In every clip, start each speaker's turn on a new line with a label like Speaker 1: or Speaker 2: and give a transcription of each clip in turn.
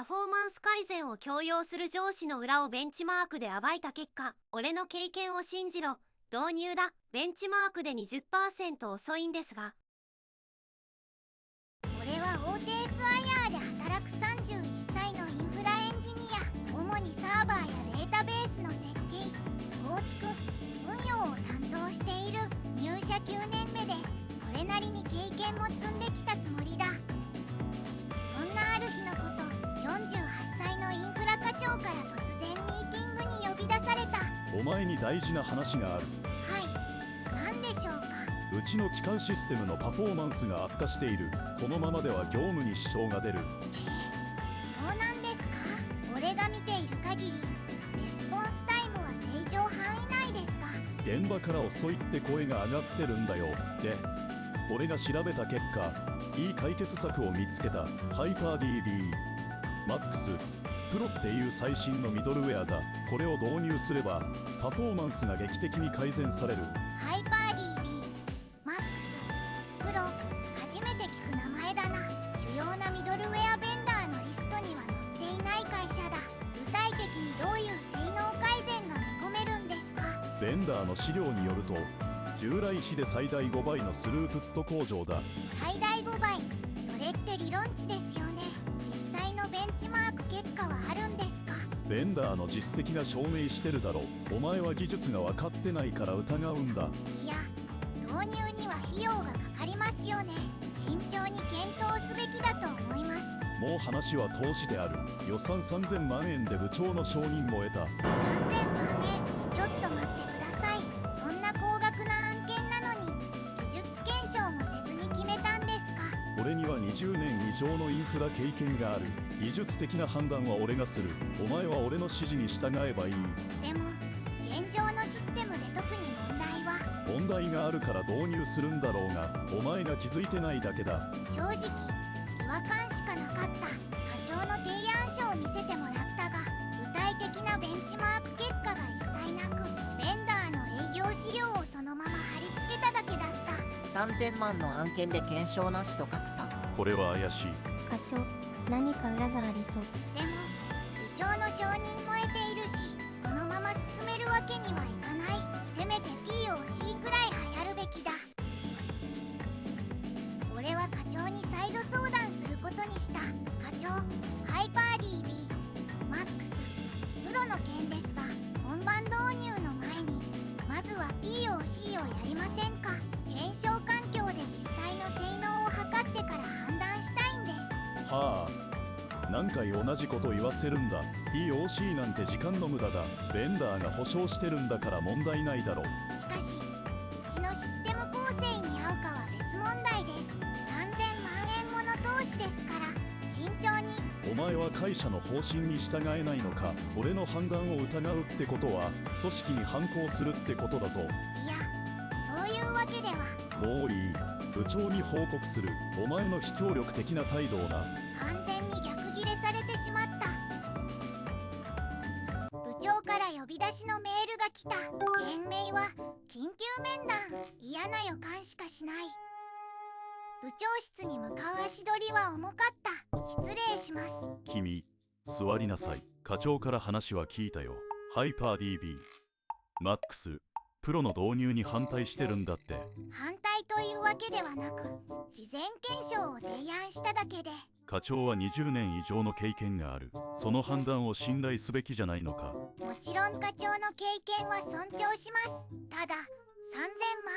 Speaker 1: パフォーマンス改善を強要する上司の裏をベンチマークで暴いた結果、俺の経験を信じろ、導入だ、ベンチマークで 20% 遅いんですが。
Speaker 2: 俺は OTSIR で働く31歳のインフラエンジニア。主にサーバーやデータベースの設計、構築、運用を担当している。入社9年目でそれなりに経験も積んできたつもりだ。そんなある日のこと、48歳のインフラ課長から突然ミーティングに呼び出された。
Speaker 3: お前に大事な話がある。
Speaker 2: はい、何でしょうか。
Speaker 3: うちの基幹システムのパフォーマンスが悪化している。このままでは業務に支障が出る。
Speaker 2: そうなんですか。俺が見ている限りレスポンスタイムは正常範囲内ですが。
Speaker 3: 現場から遅いって声が上がってるんだよ。で、俺が調べた結果、いい解決策を見つけた。ハイパー DB Max プロっていう最新のミドルウェアだ。これを導入すればパフォーマンスが劇的に改善される。
Speaker 2: ハイパー DB Max プロ、初めて聞く名前だな。主要なミドルウェアベンダーのリストには載っていない会社だ。具体的にどういう性能改善が見込めるんですか。
Speaker 3: ベンダーの資料によると、従来比で最大5倍のスループット向上だ。
Speaker 2: 最大5倍、それって理論値ですよね。実際のベンチマーク結果はあるんですか。
Speaker 3: ベンダーの実績が証明してるだろ。お前は技術が分かってないから疑うんだ。
Speaker 2: いや、導入には費用がかかりますよね。慎重に検討すべきだと思います。
Speaker 3: もう話は投資である。予算3000万円で部長の承認も得た。
Speaker 2: 3000万円、ちょっと待ってください。そんな高額な案件なのに技術検証もせずに決めたんですか。
Speaker 3: 俺には20年以上のインフラ経験がある。技術的な判断は俺がする。お前は俺の指示に従えばいい。
Speaker 2: でも現状のシステムで特に問題は。
Speaker 3: 問題があるから導入するんだろうが、お前が気づいてないだけだ。
Speaker 2: 正直違和感しかなかった。課長の提案書を見せてもらったが、具体的なベンチマーク結果が一切なく、ベンダーの営業資料をそのまま貼り付けただけだった。
Speaker 4: 3000万の案件で検証なしと格差。
Speaker 3: これは怪しい。
Speaker 5: 課長、何か裏がありそう。
Speaker 2: でも部長の承認も得ているし、このまま進めるわけにはいかない。せめて POC くらい流行るべきだ。俺は課長に再度相談することにした。課長、ハイパー DB Max プロの件ですが、本番導入の前にまずは POC をやりませんか。検証環境で実際の性能を測ってから判断したいんです。
Speaker 3: はあ、何回同じこと言わせるんだ。 POC なんて時間の無駄だ。ベンダーが保証してるんだから問題ないだろ。
Speaker 2: しかしうちのシステム構成に合うかは別問題です。3000万円もの投資ですから慎重に。
Speaker 3: お前は会社の方針に従えないのか。俺の判断を疑うってことは組織に反抗するってことだぞ。
Speaker 2: いや、そういうわけでは。
Speaker 3: もういい。部長に報告する。お前の非協力的な態度をな。
Speaker 2: 完全に逆ギレされてしまった。部長から呼び出しのメールが来た。件名は緊急面談。嫌な予感しかしない。部長室に向かう足取りは重かった。失礼します。
Speaker 3: 君、座りなさい。課長から話は聞いたよ。ハイパー DB Maxプロの導入に反対してるんだって。
Speaker 2: 反対というわけではなく、事前検証を提案しただけで。
Speaker 3: 課長は20年以上の経験がある。その判断を信頼すべきじゃないのか。
Speaker 2: もちろん課長の経験は尊重します。ただ3000万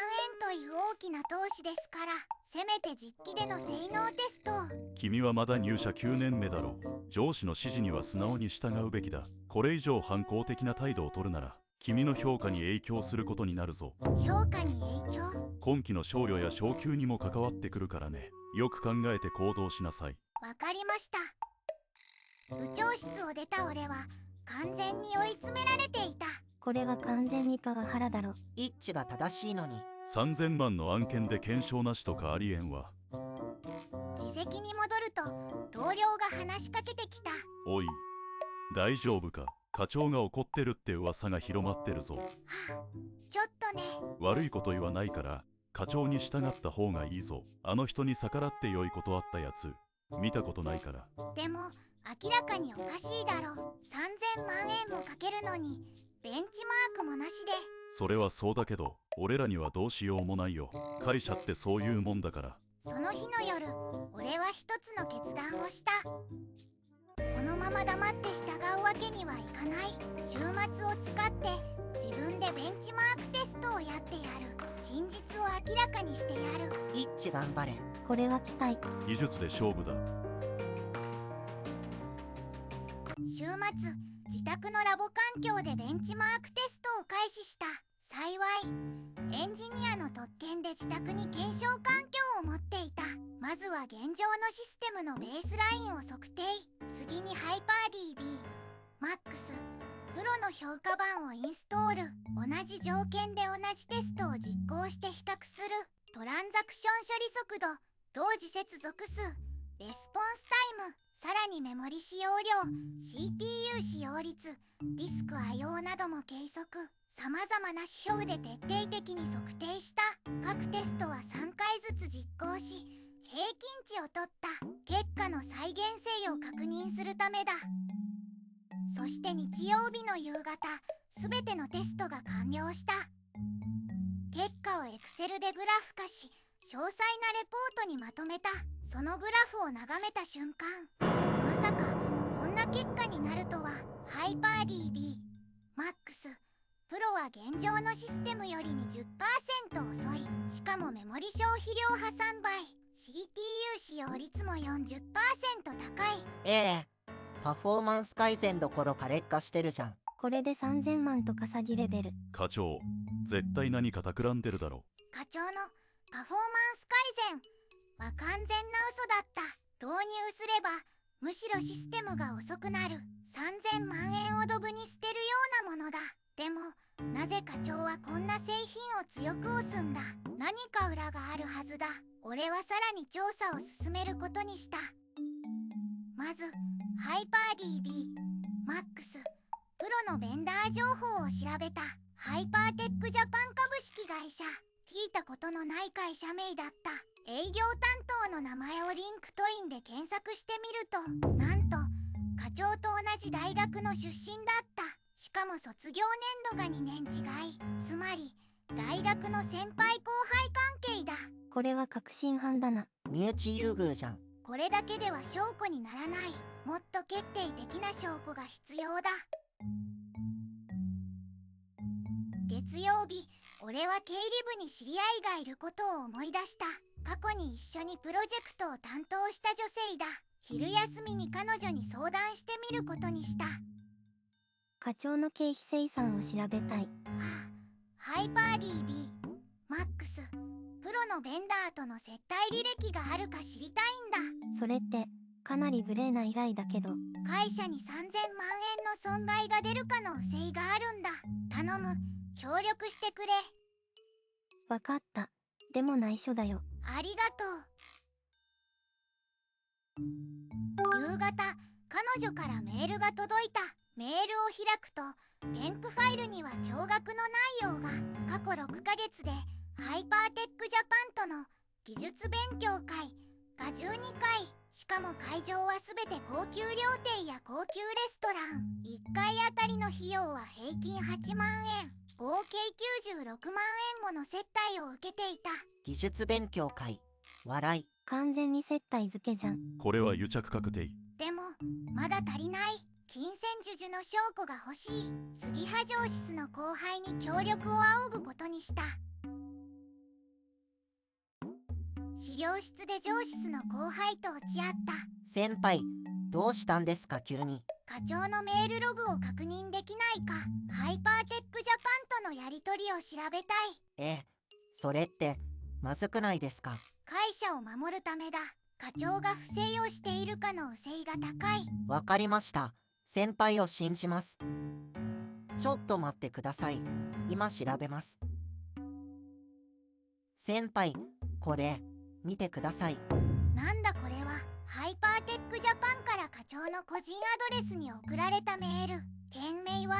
Speaker 2: 円という大きな投資ですから、せめて実機での性能テストを。
Speaker 3: 君はまだ入社9年目だろ。上司の指示には素直に従うべきだ。これ以上反抗的な態度を取るなら君の評価に影響することになるぞ。
Speaker 2: 評価に影響？
Speaker 3: 今期の賞与や昇給にも関わってくるからね。よく考えて行動しなさい。
Speaker 2: わかりました。部長室を出た俺は完全に追い詰められていた。
Speaker 5: これは完全にパワハラだろ。
Speaker 4: 一致が正しいのに。
Speaker 3: 3000万の案件で検証なしとかありえんわ。
Speaker 2: 自席に戻ると同僚が話しかけてきた。
Speaker 3: おい、大丈夫か。課長が怒ってるって噂が広まってるぞ。
Speaker 2: はあ、ちょっとね。
Speaker 3: 悪いこと言わないから課長に従った方がいいぞ。あの人に逆らって良いことあったやつ見たことないから。
Speaker 2: でも明らかにおかしいだろ。3000万円もかけるのにベンチマークもなしで。
Speaker 3: それはそうだけど、俺らにはどうしようもないよ。会社ってそういうもんだから。
Speaker 2: その日の夜、俺は一つの決断をした。このまま黙って従うわけにはいかない。週末を使って自分でベンチマークテストをやってやる。真実を明らかにしてやる。
Speaker 4: 一致頑張れ。
Speaker 5: これは期待。
Speaker 3: 技術で勝負だ。
Speaker 2: 週末、自宅のラボ環境でベンチマークテストを開始した。幸い、エンジニアの特権で自宅に検証環境を持っていた。まずは現状のシステムのベースラインを測定。次にハイパー DB、MAX、プロの評価版をインストール。同じ条件で同じテストを実行して比較する。トランザクション処理速度、同時接続数、レスポンスタイム、さらにメモリ使用量、CPU 使用率、ディスク IO なども計測。さまざまな指標で徹底的に測定した。各テストは3回ずつ実行し、平均値を取った。結果の再現性を確認するためだ。そして日曜日の夕方、すべてのテストが完了した。結果を Excel でグラフ化し、詳細なレポートにまとめた。そのグラフを眺めた瞬間、まさかこんな結果になるとは。ハイパー DB、MAX、プロは現状のシステムより 20% 遅い。しかもメモリ消費量は3倍、 CPU 使用率も 40% 高い。
Speaker 4: パフォーマンス改善どころか劣化してるじゃん。
Speaker 5: これで3000万とか詐欺レベル。
Speaker 3: 課長、絶対何か企んでるだろ。
Speaker 2: 課長のパフォーマンス改善は完全な嘘だった。導入すればむしろシステムが遅くなる。3000万円をドブに捨てるようなものだ。でもなぜ課長はこんな製品を強く押すんだ。何か裏があるはずだ。俺はさらに調査を進めることにした。まずハイパー DB、MAX、プロのベンダー情報を調べた。ハイパーテックジャパン株式会社。聞いたことのない会社名だった。営業担当の名前をリンクトインで検索してみると、なんと課長と同じ大学の出身だった。しかも卒業年度が2年違い。つまり大学の先輩後輩関係だ。
Speaker 5: これは確信犯だな。
Speaker 4: 身内優遇じゃん。
Speaker 2: これだけでは証拠にならない。もっと決定的な証拠が必要だ。月曜日、俺は経理部に知り合いがいることを思い出した。過去に一緒にプロジェクトを担当した女性だ。昼休みに彼女に相談してみることにした。
Speaker 5: 課長の経費精算を調べたい。
Speaker 2: ハイパー DB、MAX、プロのベンダーとの接待履歴があるか知りたいんだ。
Speaker 5: それってかなり無礼な依頼だけど。
Speaker 2: 会社に3000万円の損害が出る可能性があるんだ。頼む、協力してくれ。
Speaker 5: わかった。でも内緒だよ。
Speaker 2: ありがとう。夕方、彼女からメールが届いた。メールを開くと、添付ファイルには驚愕の内容が。過去6ヶ月でハイパーテックジャパンとの技術勉強会が12回。しかも会場はすべて高級料亭や高級レストラン。1回あたりの費用は平均8万円。合計96万円もの接待を受けていた。
Speaker 4: 技術勉強会。笑い。
Speaker 5: 完全に接待付けじゃん。
Speaker 3: これは癒着確定。
Speaker 2: でもまだ足りない。金銭授受の証拠が欲しい。次波上室の後輩に協力を仰ぐことにした。資料室で上司の後輩と落ち合った。
Speaker 4: 先輩、どうしたんですか急に。
Speaker 2: 課長のメールログを確認できないか。ハイパーテックジャパンとのやり取りを調べたい。
Speaker 4: それってまずくないですか。
Speaker 2: 会社を守るためだ。課長が不正をしている可能性が高い。
Speaker 4: わかりました。先輩を信じます。ちょっと待ってください。今調べます。先輩、これ見てください。
Speaker 2: なんだこれは。ハイパーテックジャパンから課長の個人アドレスに送られたメール。件名は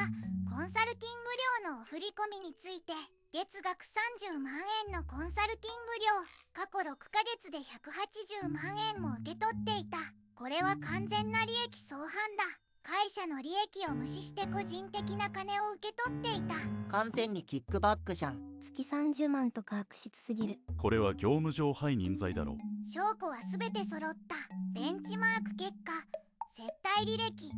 Speaker 2: コンサルティング料のお振り込みについて。月額30万円のコンサルティング料。過去6ヶ月で180万円も受け取っていた。これは完全な利益相反だ。会社の利益を無視して個人的な金を受け取っていた。
Speaker 4: 完全にキックバックじゃん。
Speaker 5: 月30万とか悪質すぎる。
Speaker 3: これは業務上背任罪だろ。
Speaker 2: 証拠は全て揃った。ベンチマーク結果、接待履歴、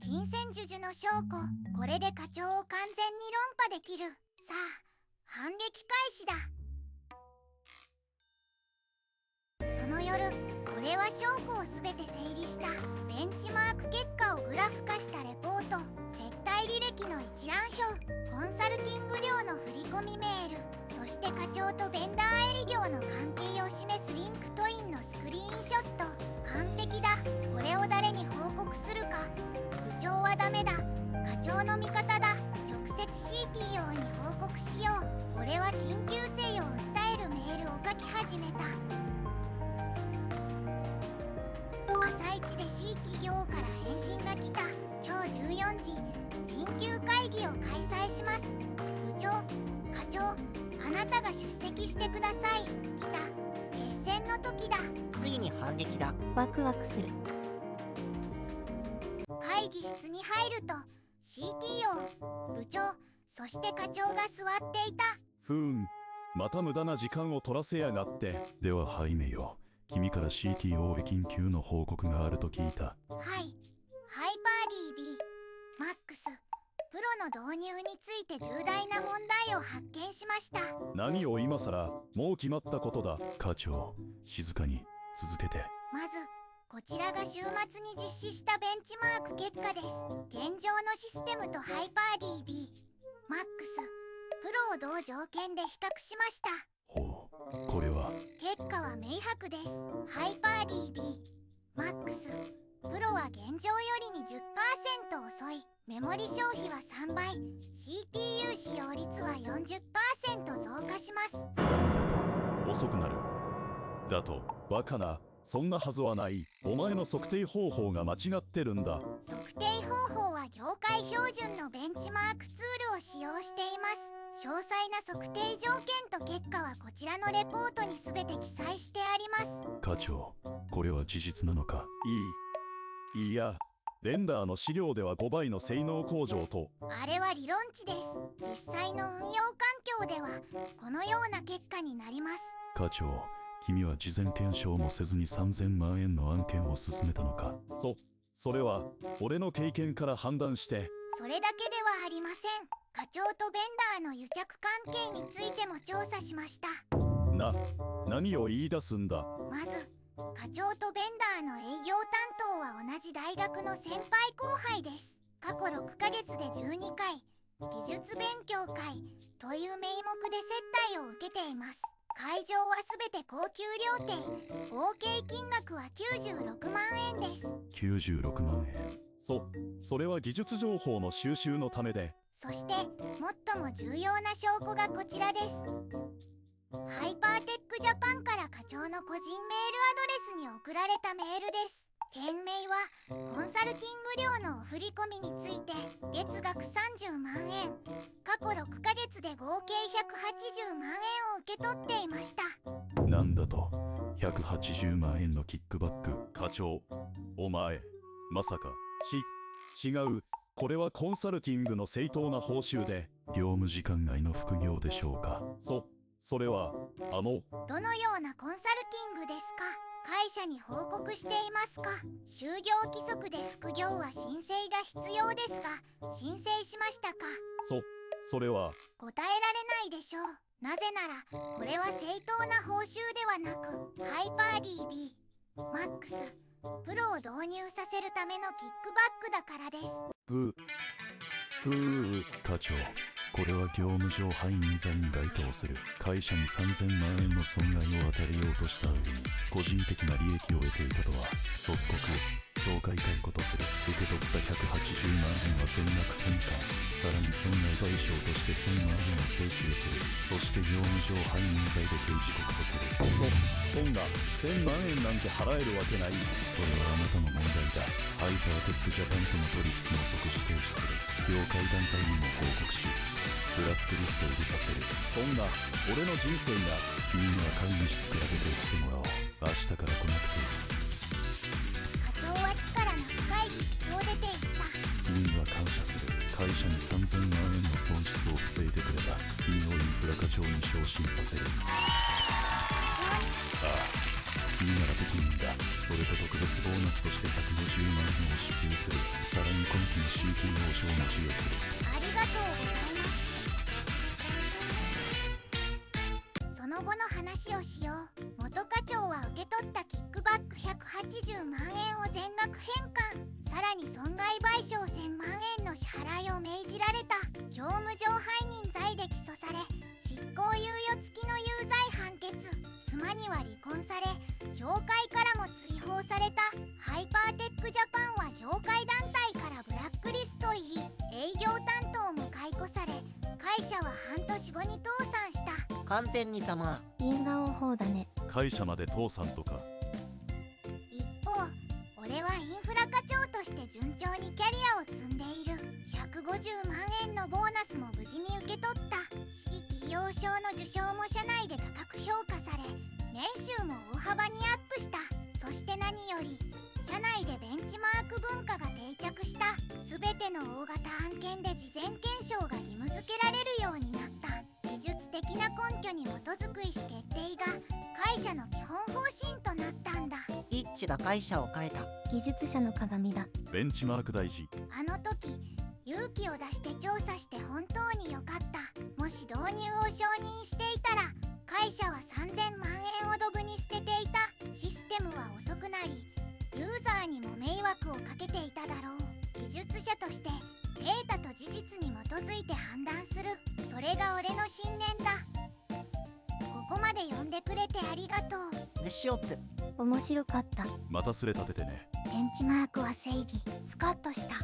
Speaker 2: 金銭授受の証拠。これで課長を完全に論破できる。さあ、反撃開始だ。その夜、これは証拠を全て整理した。ベンチマーク結果をグラフ化したレポート、接待履歴の一覧表、コンサルティング料の振込メール、そして課長とベンダー営業の関係を示すリンクトインのスクリーンショット。完璧だ。これを誰に報告するか。部長はダメだ。課長の味方だ。直接 CTO に報告しよう。俺は緊急性を訴えるメールを書き始めた。朝一で CTO から返信が来た。今日14時、緊急会議を開催します。部長、課長、あなたが出席してください。来た。決戦の時だ。
Speaker 4: ついに反撃だ。
Speaker 5: ワクワクする。
Speaker 2: 会議室に入ると CTO、部長、そして課長が座っていた。
Speaker 3: ふーん、また無駄な時間を取らせやがって。ではハイメよ、君から CTO へ緊急の報告があると聞いた。
Speaker 2: はい、ハイパー DB、マックス、プロの導入について重大な問題を発見しました。
Speaker 3: 何を今さら、もう決まったことだ。課長、静かに続けて。
Speaker 2: まず、こちらが週末に実施したベンチマーク結果です。現状のシステムとハイパー DB、マックス、プロを同条件で比較しました。
Speaker 3: ほう、これは。
Speaker 2: 結果は明白です。ハイパー DB、マックス、プロは現状よりに 10% 遅い。メモリ消費は3倍、CPU 使用率は 40% 増加します。
Speaker 3: 何だと、遅くなる。だと、バカな。そんなはずはない。お前の測定方法が間違ってるんだ。
Speaker 2: 測定方法は業界標準のベンチマークツールを使用しています。詳細な測定条件と結果はこちらのレポートに全て記載してあります。
Speaker 3: 課長、これは事実なのか。いや、レンダーの資料では5倍の性能向上と。
Speaker 2: あれは理論値です。実際の運用環境ではこのような結果になります。
Speaker 3: 課長、君は事前検証もせずに3000万円の案件を進めたのか。それは俺の経験から判断して。
Speaker 2: それだけではありません。課長とベンダーの癒着関係についても調査しました。
Speaker 3: 何を言い出すんだ。
Speaker 2: まず、課長とベンダーの営業担当は同じ大学の先輩後輩です。過去6ヶ月で12回、技術勉強会という名目で接待を受けています。会場はすべて高級料亭。合計金額は96万円です。
Speaker 3: 96万円。それは技術情報の収集のためで。
Speaker 2: そして最も重要な証拠がこちらです。ハイパーテックジャパンから課長の個人メールアドレスに送られたメールです。件名はコンサルティング料のお振り込みについて、月額30万円、過去6ヶ月で合計180万円を受け取っていました。
Speaker 3: なんだと、180万円のキックバック。課長、お前まさか。違う。これはコンサルティングの正当な報酬で、業務時間外の副業でしょうか。それは
Speaker 2: どのようなコンサルティングですか。会社に報告していますか。就業規則で副業は申請が必要ですが、申請しましたか。
Speaker 3: それは
Speaker 2: 答えられないでしょう。なぜならこれは正当な報酬ではなく、ハイパー DB、マックス、プロを導入させるためのキックバックだからです。
Speaker 3: 課長、これは業務上背任罪に該当する。会社に3000万円の損害を与えようとした上に個人的な利益を得ていたとは、即刻懲戒解雇とする。受け取った180万円は全額返還、さらに損害賠償として1000万円を請求する。そして業務上背任罪で刑事告訴する。そんな1000万円なんて払えるわけない。それはあなたの問題だ。ハイパーテックジャパンとの取引を即時停止する。業界団体にも報告し、ブラックリスト入りさせる。そんな俺の人生が。君には会議室から出て行ってもらおう。明日から来なくていい。
Speaker 2: 課長はそう出ていった。
Speaker 3: 君は感謝する。会社に3000万円の損失を防いでくれた。君をインフラ課長に昇進させる。君ならできるんだ。それと特別ボーナスとして150万円を支給する。さらに今期の CTO 賞も授与する。
Speaker 2: ありがとうございます。その後の話をしよう。元課長は受け取ったキックバック180万円を全額返還、さらに損害賠償1000万円の支払いを命じられた。業務上背任罪で起訴され、執行猶予付きの有罪判決。妻には離婚され、業界からも追放された。ハイパーテックジャパンは業界団体からブラックリスト入り、営業担当も解雇され、会社は半年後に倒産した。
Speaker 4: 完全にざま。
Speaker 5: 因果応報だね。
Speaker 3: 会社まで倒産とか。
Speaker 2: 一方、俺はインフラ課長として順調にキャリアを積んでいる。150万円のボーナスも無事に受け取った。市企業賞の受賞も社内で高く評価され、年収も大幅にアップした。そして何より社内でベンチマーク文化が定着した。全ての大型案件で事前検証が義務付けられるようになった。技術的な根拠に基づく意思決定が会社の基本方針となったんだ。
Speaker 4: 一致が会社を変えた。
Speaker 5: 技術者の鏡だ。
Speaker 3: ベンチマーク大事。
Speaker 2: あの時勇気を出して調査して本当に良かった。もし導入を承認していたら会社は3000万円をドブに捨てていた。システムは遅くなりユーザーにも迷惑をかけていただろう。技術者としてデータと事実に基づいて判断する。それが俺の信念だ。ここまで呼んでくれてありがとう。
Speaker 4: ルシオツ。
Speaker 5: 面白かった。
Speaker 3: またすれ立ててね。
Speaker 2: ベンチマークは正義。スカッとした。